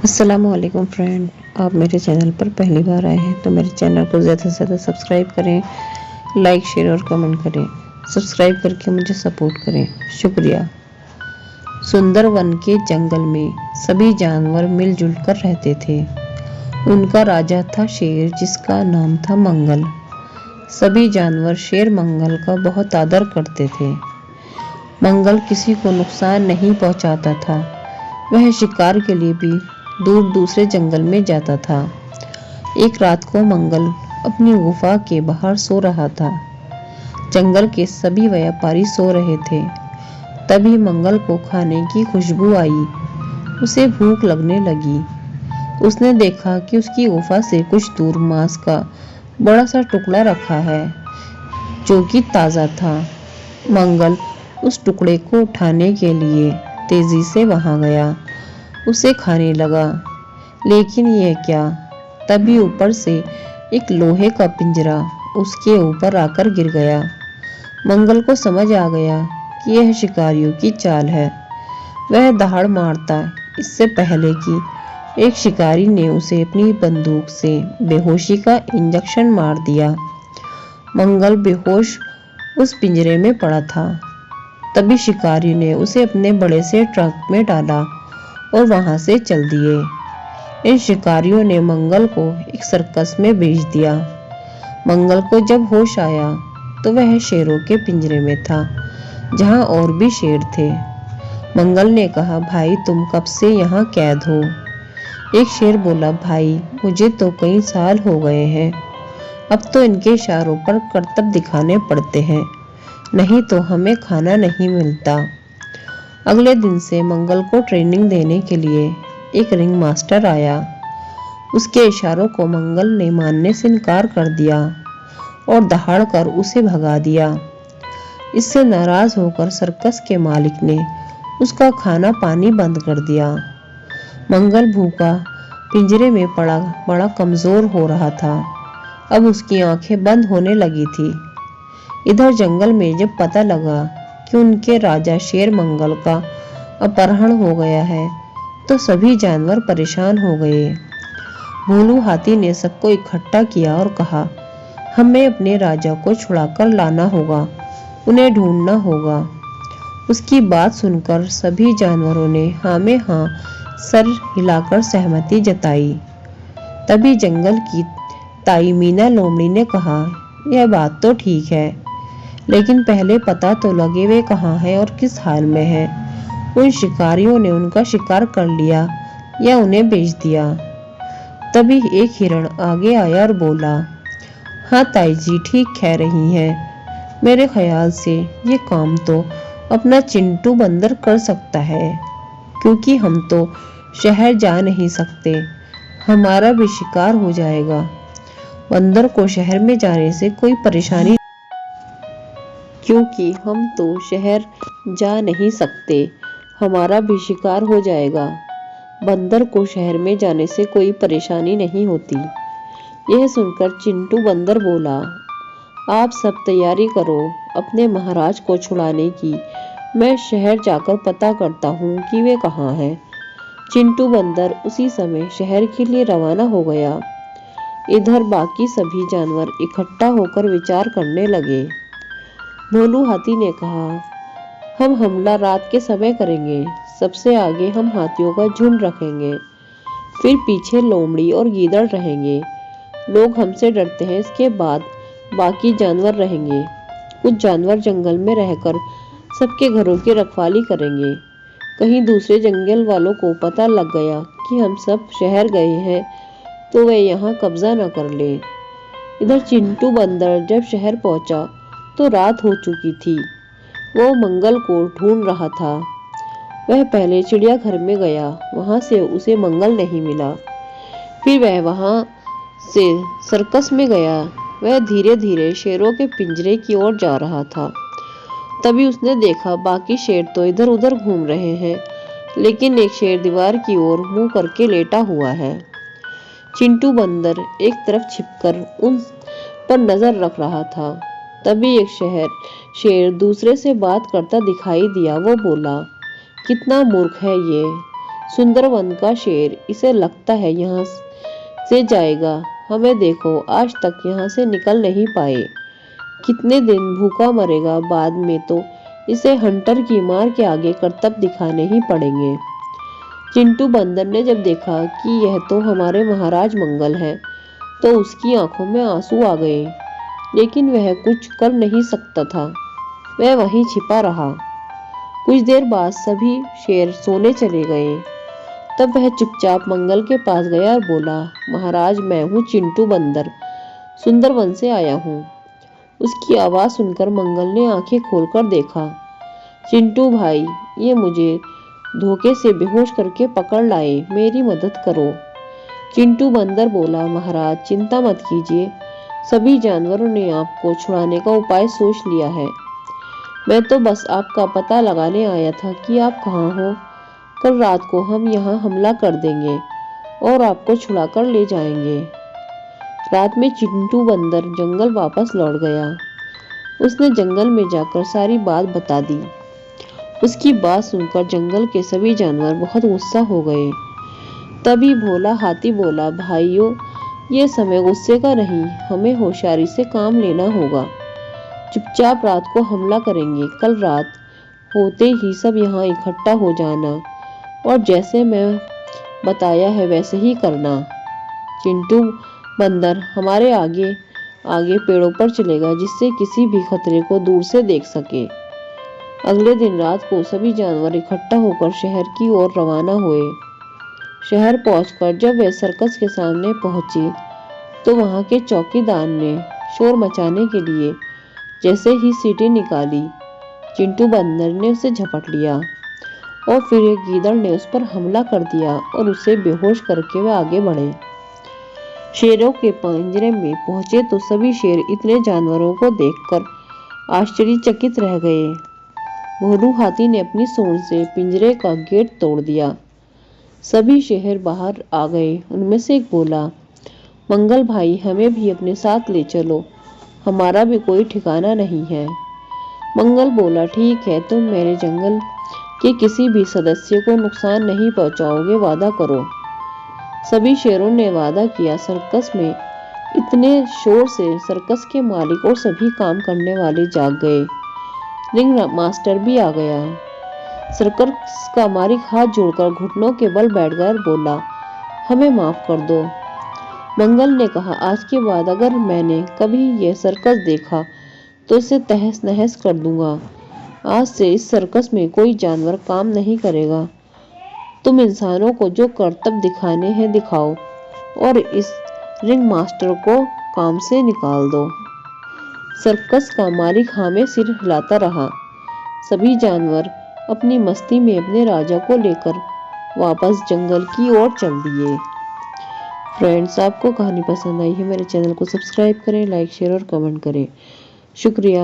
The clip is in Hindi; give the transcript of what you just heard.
अस्सलामुअलैकुम फ्रेंड, आप मेरे चैनल पर पहली बार आए हैं तो मेरे चैनल को ज़्यादा से ज़्यादा सब्सक्राइब करें, लाइक शेयर और कमेंट करें। सब्सक्राइब करके मुझे सपोर्ट करें, शुक्रिया। सुंदर वन के जंगल में सभी जानवर मिलजुल कर रहते थे। उनका राजा था शेर, जिसका नाम था मंगल। सभी जानवर शेर मंगल का बहुत आदर करते थे। मंगल किसी को नुकसान नहीं पहुंचाता था। वह शिकार के लिए भी दूर दूसरे जंगल में जाता था। एक रात को मंगल अपनी गुफा के बाहर सो रहा था। जंगल के सभी व्यापारी सो रहे थे। तभी मंगल को खाने की खुशबू आई। उसे भूख लगने लगी। उसने देखा कि उसकी गुफा से कुछ दूर मांस का बड़ा सा टुकड़ा रखा है, जो कि ताज़ा था। मंगल उस टुकड़े को उठाने के लिए तेजी से वहां गया। उसे खाने लगा, लेकिन यह क्या, तभी ऊपर से एक लोहे का पिंजरा उसके ऊपर आकर गिर गया। मंगल को समझ आ गया कि यह शिकारियों की चाल है। वह दहाड़ मारता इससे पहले कि एक शिकारी ने उसे अपनी बंदूक से बेहोशी का इंजेक्शन मार दिया। मंगल बेहोश उस पिंजरे में पड़ा था। तभी शिकारी ने उसे अपने बड़े से ट्रक में डाला और वहां से चल दिए। इन शिकारियों ने मंगल को एक सर्कस में भेज दिया। मंगल को जब होश आया तो वह शेरों के पिंजरे में था, जहां और भी शेर थे। मंगल ने कहा, भाई तुम कब से यहाँ कैद हो? एक शेर बोला, भाई मुझे तो कई साल हो गए हैं। अब तो इनके इशारों पर करतब दिखाने पड़ते हैं, नहीं तो हमें खाना नहीं मिलता। अगले दिन से मंगल को ट्रेनिंग देने के लिए एक रिंग मास्टर आया। उसके इशारों को मंगल ने मानने से इनकार कर दिया और दहाड़ कर उसे भगा दिया। इससे नाराज होकर सर्कस के मालिक ने उसका खाना पानी बंद कर दिया। मंगल भूखा पिंजरे में पड़ा बड़ा कमजोर हो रहा था। अब उसकी आंखें बंद होने लगी थी। इधर जंगल में जब पता लगा कि उनके राजा शेर मंगल का अपहरण हो गया है, तो सभी जानवर परेशान हो गए। भोलू हाथी ने सबको इकट्ठा किया और कहा, हमें अपने राजा को छुड़ाकर लाना होगा, उन्हें ढूंढना होगा। उसकी बात सुनकर सभी जानवरों ने हाँ में हाँ सर हिलाकर सहमति जताई। तभी जंगल की ताई मीना लोमड़ी ने कहा, यह बात तो ठीक है, लेकिन पहले पता तो लगे वे कहाँ हैं और किस हाल में हैं। उन शिकारियों ने उनका शिकार कर लिया या उन्हें बेच दिया? तभी एक हिरण आगे आया और बोला, हाँ ताई जी ठीक कह रही हैं। मेरे ख्याल से ये काम तो अपना चिंटू बंदर कर सकता है, क्योंकि हम तो शहर जा नहीं सकते। हमारा भी शिकार हो जाएगा। बंदर को शहर में जाने से कोई परेशानी, क्योंकि हम तो शहर जा नहीं सकते, हमारा भी शिकार हो जाएगा। बंदर को शहर में जाने से कोई परेशानी नहीं होती। यह सुनकर चिंटू बंदर बोला, आप सब तैयारी करो अपने महाराज को छुड़ाने की। मैं शहर जाकर पता करता हूँ कि वे कहाँ हैं। चिंटू बंदर उसी समय शहर के लिए रवाना हो गया। इधर बाकी सभी जानवर इकट्ठा होकर विचार करने लगे। भोलू हाथी ने कहा, हम हमला रात के समय करेंगे। सबसे आगे हम हाथियों का झुंड रखेंगे, फिर पीछे लोमड़ी और गीदड़ रहेंगे। लोग हमसे डरते हैं, इसके बाद बाकी जानवर रहेंगे। कुछ जानवर जंगल में रहकर सबके घरों की रखवाली करेंगे। कहीं दूसरे जंगल वालों को पता लग गया कि हम सब शहर गए हैं, तो वे यहाँ कब्जा न कर ले। इधर चिंटू बंदर जब शहर पहुंचा तो रात हो चुकी थी। वो मंगल को ढूंढ रहा था। वह पहले चिड़ियाघर में गया, वहां से उसे मंगल नहीं मिला। फिर वह वहां से सर्कस में गया। वह धीरे धीरे शेरों के पिंजरे की ओर जा रहा था। तभी उसने देखा बाकी शेर तो इधर उधर घूम रहे हैं, लेकिन एक शेर दीवार की ओर मुंह करके लेटा हुआ है। चिंटू बंदर एक तरफ छिपकर उन पर नजर रख रहा था। तभी एक शेर दूसरे से बात करता दिखाई दिया। वो बोला, कितना मूर्ख है ये, सुंदरवन का शेर, इसे लगता है यहाँ से जाएगा। हमें देखो, आज तक यहाँ से निकल नहीं पाए। कितने दिन भूखा मरेगा, बाद में तो इसे हंटर की मार के आगे करतब दिखाने ही पड़ेंगे। चिंटू बंदर ने जब देखा कि यह तो हमारे महाराज मंगल हैं, तो उसकी आंखों में आंसू आ गए, लेकिन वह कुछ कर नहीं सकता था। वह वहीं छिपा रहा। कुछ देर बाद सभी शेर सोने चले गए। तब वह चुपचाप मंगल के पास गया और बोला, महाराज, मैं हूँ चिंटू बंदर, सुंदरवन से आया हूँ। उसकी आवाज़ सुनकर मंगल ने आंखें खोलकर देखा। चिंटू भाई, ये मुझे धोखे से बेहोश करके पकड़ लाए, मेरी मदद करो। चिंटू बंदर बोला, महाराज चिंता मत कीजिए, सभी जानवरों ने आपको छुड़ाने का उपाय सोच लिया है। मैं तो बस आपका पता लगाने आया था कि आप कहाँ हो। कल रात को हम यहाँ हमला कर देंगे और आपको छुड़ाकर ले जाएंगे। रात में चिंटू बंदर जंगल वापस लौट गया। उसने जंगल में जाकर सारी बात बता दी। उसकी बात सुनकर जंगल के सभी जानवर बहुत गुस्सा हो गए। तभी भोला हाथी बोला, भाइयों, ये समय गुस्से का नहीं, हमें होशियारी से काम लेना होगा। चुपचाप रात को हमला करेंगे। कल रात होते ही सब यहाँ इकट्ठा हो जाना और जैसे मैं बताया है वैसे ही करना। चिंटू बंदर हमारे आगे आगे पेड़ों पर चलेगा, जिससे किसी भी खतरे को दूर से देख सके। अगले दिन रात को सभी जानवर इकट्ठा होकर शहर की ओर रवाना हुए। शहर पहुंचकर जब वे सर्कस के सामने पहुंचे, तो वहां के चौकीदार ने शोर मचाने के लिए जैसे ही सीटी निकाली, चिंटू बंदर ने उसे झपट लिया और फिर एक गीदड़ ने उस पर हमला कर दिया और उसे बेहोश करके वे आगे बढ़े। शेरों के पिंजरे में पहुंचे तो सभी शेर इतने जानवरों को देखकर आश्चर्यचकित रह गए। भोलू हाथी ने अपनी सूंड से पिंजरे का गेट तोड़ दिया। सभी शेर बाहर आ गए। उनमें से एक बोला, मंगल भाई, हमें भी अपने साथ ले चलो, हमारा भी कोई ठिकाना नहीं है। मंगल बोला, ठीक है, तुम मेरे जंगल के किसी भी सदस्य को नुकसान नहीं पहुंचाओगे, वादा करो। सभी शेरों ने वादा किया। सर्कस में इतने शोर से सर्कस के मालिक और सभी काम करने वाले जाग गए। रिंग मास्टर भी आ गया। सर्कस का मालिक हाथ जोड़कर घुटनों के बल बैठ गया और बोला, हमें माफ कर दो। मंगल ने कहा, आज के बाद अगर मैंने कभी यह सर्कस देखा तो इसे तहस नहस कर दूंगा। आज से इस सर्कस में कोई जानवर काम नहीं करेगा। तुम इंसानों को जो करतब दिखाने हैं दिखाओ और इस रिंग मास्टर को काम से निकाल दो। सर्कस का मालिक हाँ में सिर हिलाता रहा। सभी जानवर अपनी मस्ती में अपने राजा को लेकर वापस जंगल की ओर चल दिए। फ्रेंड्स, आपको कहानी पसंद आई है, मेरे चैनल को सब्सक्राइब करें, लाइक, शेयर और कमेंट करें। शुक्रिया।